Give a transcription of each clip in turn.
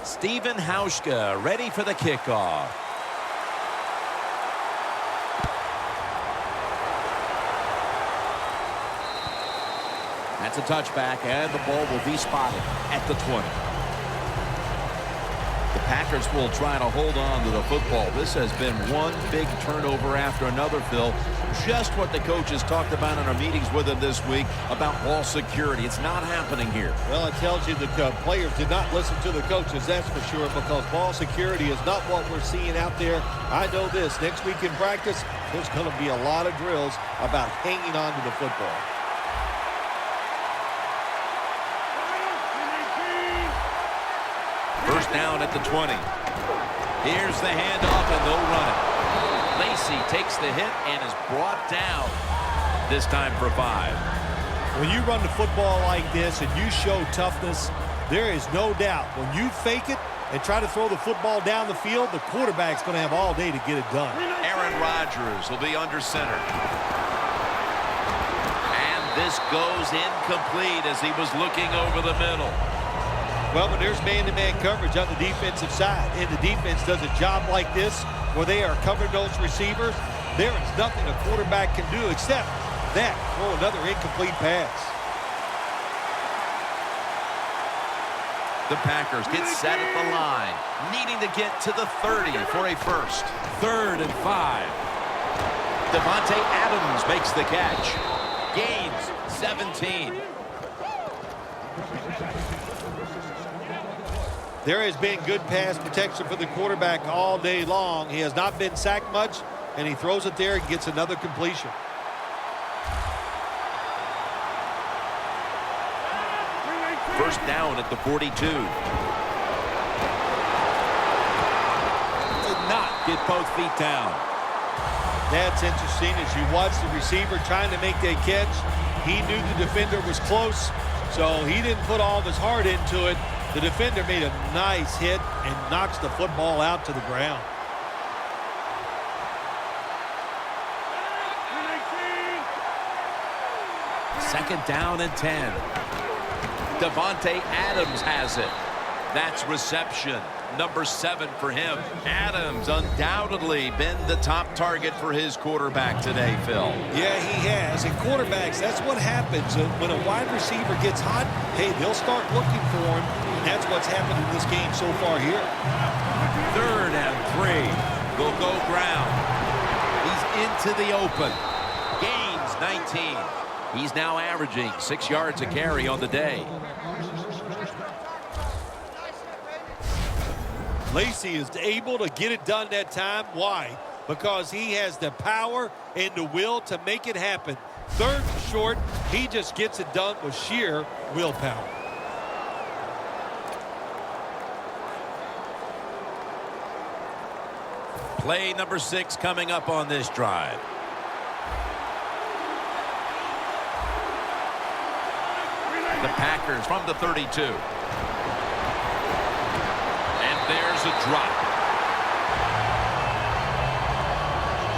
Steven Hauschka ready for the kickoff. That's a touchback, and the ball will be spotted at the 20. The Packers will try to hold on to the football. This has been one big turnover after another, Phil. Just what the coaches talked about in our meetings with him this week about ball security. It's not happening here. Well, it tells you the players did not listen to the coaches, that's for sure, because ball security is not what we're seeing out there. I know this. Next week in practice, there's going to be a lot of drills about hanging on to the football. First down at the 20. Here's the handoff, and they'll run it. Lacy takes the hit and is brought down, this time for 5. When you run the football like this and you show toughness, there is no doubt when you fake it and try to throw the football down the field, the quarterback's going to have all day to get it done. Aaron Rodgers will be under center. And this goes incomplete as he was looking over the middle. Well, when there's man-to-man coverage on the defensive side, and the defense does a job like this where they are covering those receivers, there is nothing a quarterback can do except that, throw another incomplete pass. The Packers get set at the line, needing to get to the 30 for a first. 3rd and 5. Devontae Adams makes the catch. Gains 17. There has been good pass protection for the quarterback all day long. He has not been sacked much, and he throws it there and gets another completion. First down at the 42. Did not get both feet down. That's interesting. As you watch the receiver trying to make that catch, he knew the defender was close, so he didn't put all of his heart into it. The defender made a nice hit and knocks the football out to the ground. Second down and 10. Devontae Adams has it. That's reception. Number 7 for him. Adams undoubtedly been the top target for his quarterback today, Phil. Yeah, he has. And quarterbacks, that's what happens. When a wide receiver gets hot, hey, they'll start looking for him. And that's what's happened in this game so far here. 3rd and 3. Will go ground. He's into the open. Gains 19. He's now averaging 6 yards a carry on the day. Lacy is able to get it done that time. Why? Because he has the power and the will to make it happen. 3rd and short, he just gets it done with sheer willpower. Play number 6 coming up on this drive. The Packers from the 32. And there's a drop.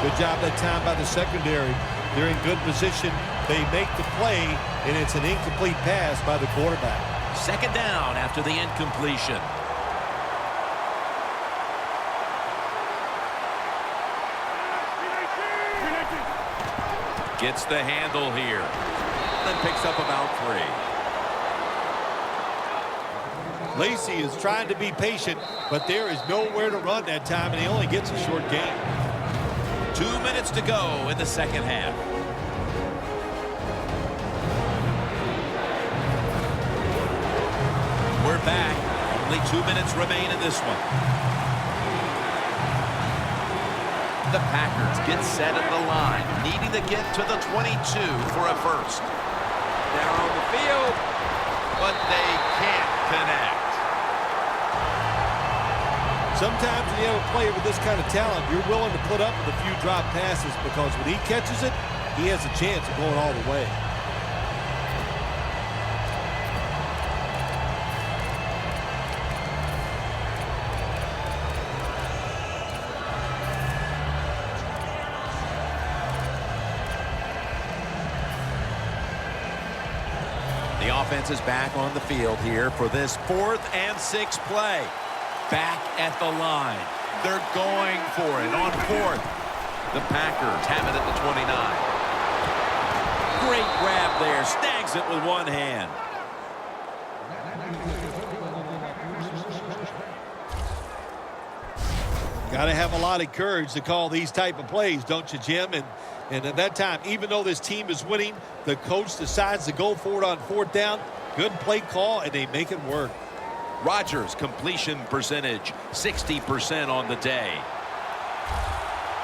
Good job that time by the secondary. They're in good position. They make the play, and it's an incomplete pass by the quarterback. Second down after the incompletion. Gets the handle here. Then picks up about 3. Lacy is trying to be patient, but there is nowhere to run that time, and he only gets a short gain. 2 minutes to go in the second half. We're back. Only 2 minutes remain in this one. The Packers get set at the line, needing to get to the 22 for a first. They're on the field, but they can't connect. Sometimes when you have a player with this kind of talent, you're willing to put up with a few drop passes because when he catches it, he has a chance of going all the way. The offense is back on the field here for this 4th and 6 play. back at the line. They're going for it on fourth. The Packers have it at the 29. Great grab there. Snags it with one hand. Got to have a lot of courage to call these type of plays, don't you, Jim? And at that time, even though this team is winning, the coach decides to go for it on fourth down. Good play call, and they make it work. Rodgers' completion percentage, 60% on the day.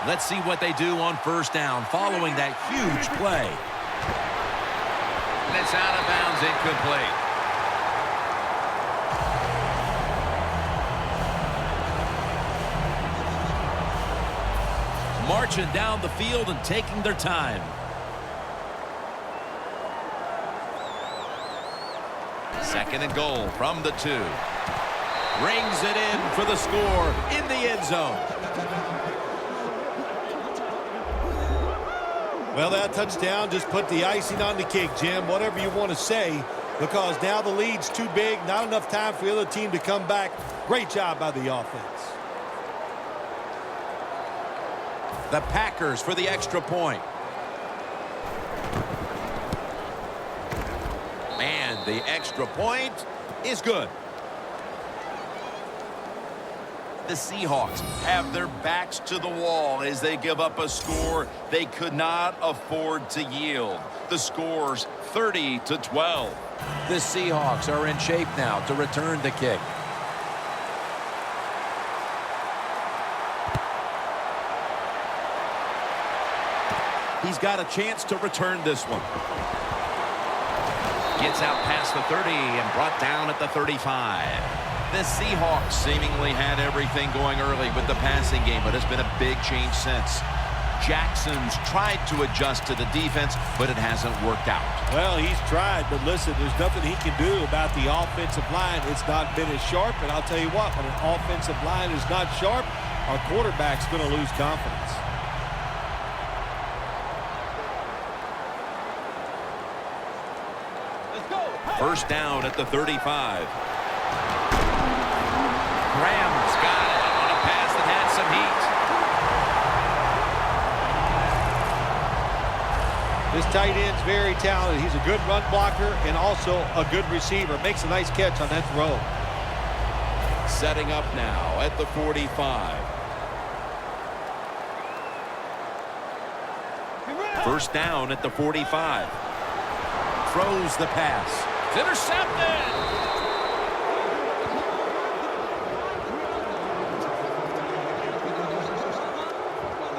Let's see what they do on first down following that huge play. And it's out of bounds, incomplete. Marching down the field and taking their time. Second and goal from the 2. Rings it in for the score in the end zone. Well, that touchdown just put the icing on the cake, Jim, whatever you want to say, because now the lead's too big, not enough time for the other team to come back. Great job by the offense. The Packers for the extra point. And the extra point is good. The Seahawks have their backs to the wall as they give up a score they could not afford to yield. The score's 30-12. The Seahawks are in shape now to return the kick. He's got a chance to return this one. Gets out past the 30 and brought down at the 35. The Seahawks seemingly had everything going early with the passing game, but it's been a big change since. Jackson's tried to adjust to the defense, but it hasn't worked out. Well, he's tried, but listen, there's nothing he can do about the offensive line. It's not been as sharp, and I'll tell you what, when an offensive line is not sharp, our quarterback's going to lose confidence. First down at the 35. Graham's got it on a pass that had some heat. This tight end's very talented. He's a good run blocker and also a good receiver. Makes a nice catch on that throw. Setting up now at the 45. First down at the 45. Throws the pass. It's intercepted.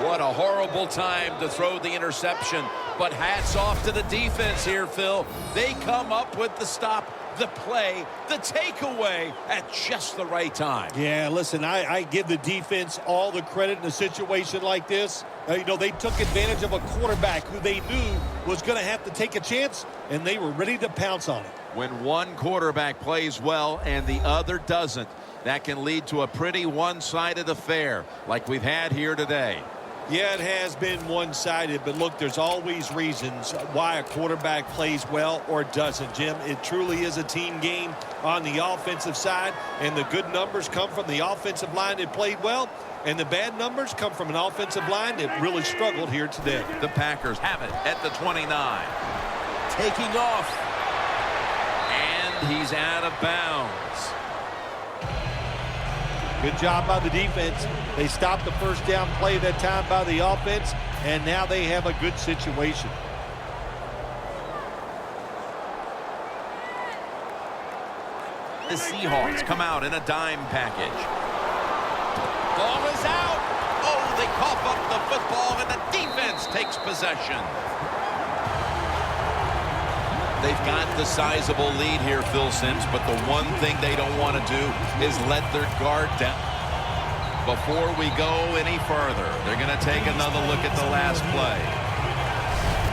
What a horrible time to throw the interception. But hats off to the defense here, Phil. They come up with the stop, the play, the takeaway at just the right time. Yeah, listen, I give the defense all the credit in a situation like this. You know, they took advantage of a quarterback who they knew was going to have to take a chance, and they were ready to pounce on it. When one quarterback plays well and the other doesn't, that can lead to a pretty one-sided affair like we've had here today. Yeah, it has been one-sided, but look, there's always reasons why a quarterback plays well or doesn't, Jim. It truly is a team game on the offensive side, and the good numbers come from the offensive line that played well, and the bad numbers come from an offensive line that really struggled here today. The Packers have it at the 29. Taking off. And he's out of bounds. Good job by the defense. They stopped the first down play that time by the offense, and now they have a good situation. The Seahawks come out in a dime package. Ball is out. Oh, they cough up the football, and the defense takes possession. They've got the sizable lead here, Phil Simms, but the one thing they don't want to do is let their guard down. Before we go any further, they're going to take another look at the last play.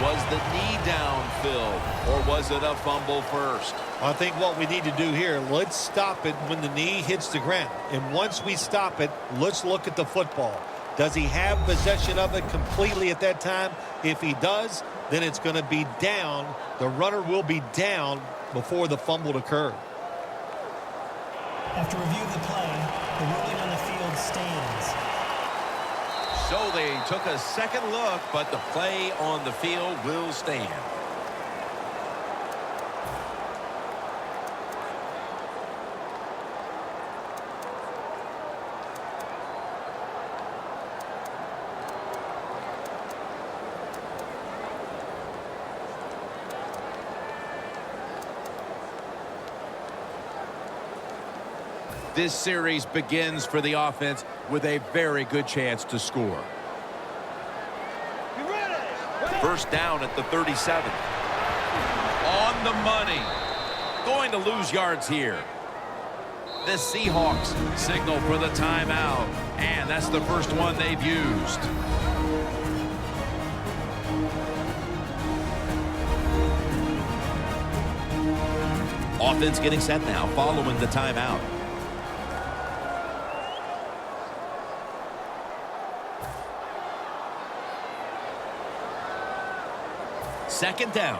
Was the knee down, Phil, or was it a fumble first? I think what we need to do here, let's stop it when the knee hits the ground. And once we stop it, let's look at the football. Does he have possession of it completely at that time? If he does, then it's going to be down. The runner will be down before the fumble occurred. After review of the play, the ruling on the field stands. So they took a second look, but the play on the field will stand. This series begins for the offense with a very good chance to score. First down at the 37. On the money. Going to lose yards here. The Seahawks signal for the timeout. And that's the first one they've used. Offense getting set now following the timeout. Second down.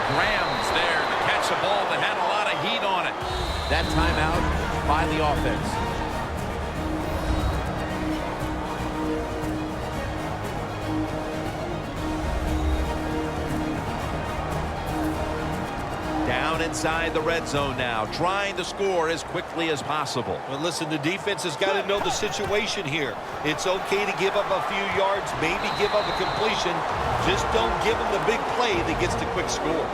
Graham's there to catch a ball that had a lot of heat on it. That timeout by the offense. Down inside the red zone now, trying to score as quickly as possible. Well, listen, the defense has got to know the situation here. It's okay to give up a few yards, maybe give up a completion. Just don't give them the big play that gets the quick score.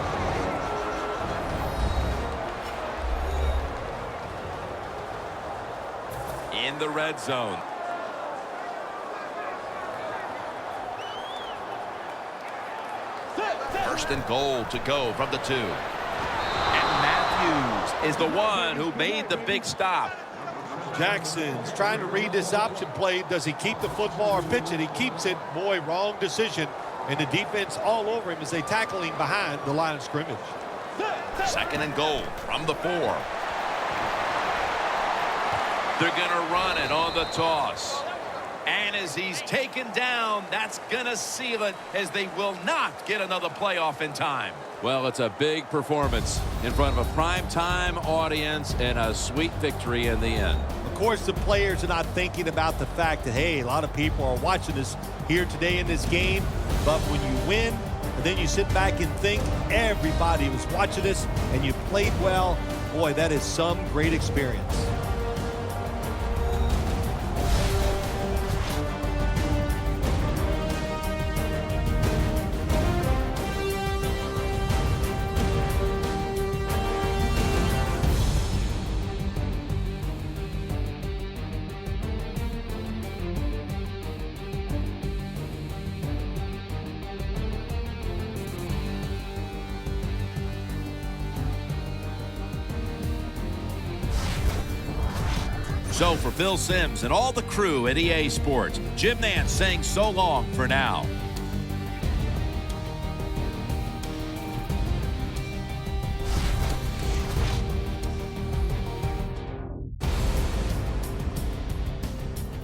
In the red zone. First and goal to go from the 2. Is the one who made the big stop. Jackson's trying to read this option play. Does he keep the football or pitch it? He keeps it. Boy, wrong decision. And the defense all over him as they tackle him behind the line of scrimmage. Second and goal from the 4. They're going to run it on the toss. And as he's taken down, that's going to seal it as they will not get another playoff in time. Well, it's a big performance in front of a prime-time audience and a sweet victory in the end. Of course, the players are not thinking about the fact that, hey, a lot of people are watching us here today in this game. But when you win, and then you sit back and think everybody was watching us and you played well, boy, that is some great experience. So for Phil Simms and all the crew at EA Sports, Jim Nantz saying so long for now.